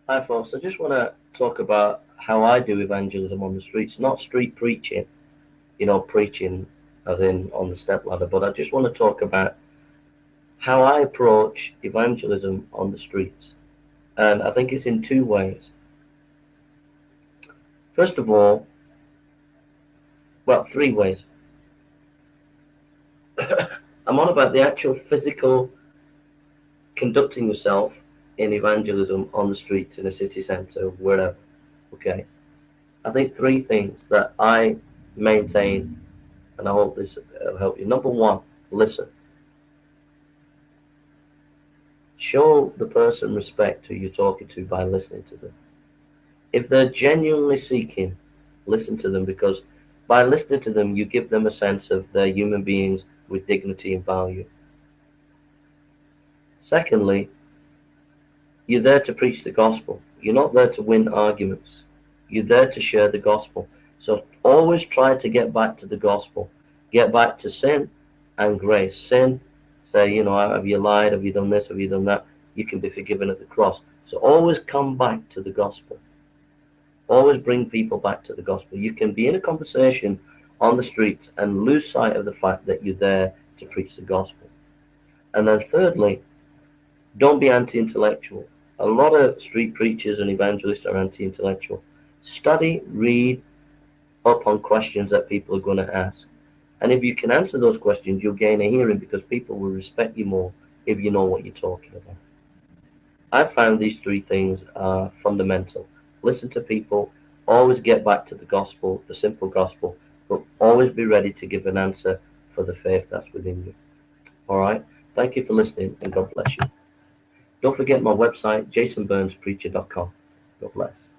Hi, folks. I just want to talk about how I do evangelism on the streets, not street preaching, preaching as in on the stepladder, but I just want to talk about how I approach evangelism on the streets. And I think it's in two ways. First of all, well, three ways. I'm on about the actual physical conducting yourself in evangelism on the streets, in a city centre, wherever. Okay. I think three things that I maintain, and I hope this will help you. Number one, listen. Show the person respect who you're talking to by listening to them. If they're genuinely seeking, listen to them, because by listening to them, you give them a sense of they're human beings with dignity and value. Secondly, you're there to preach the gospel. You're not there to win arguments. You're there to share the gospel. So always try to get back to the gospel. Get back to sin and grace. Sin, say, have you lied? Have you done this? Have you done that? You can be forgiven at the cross. So always come back to the gospel. Always bring people back to the gospel. You can be in a conversation on the streets and lose sight of the fact that you're there to preach the gospel. And then thirdly, don't be anti-intellectual. A lot of street preachers and evangelists are anti-intellectual. Study, read up on questions that people are going to ask. And if you can answer those questions, you'll gain a hearing, because people will respect you more if you know what you're talking about. I found these three things are fundamental. Listen to people, always get back to the gospel, the simple gospel, but always be ready to give an answer for the faith that's within you. All right? Thank you for listening, and God bless you. Don't forget my website, jasonburnspreacher.com. God bless.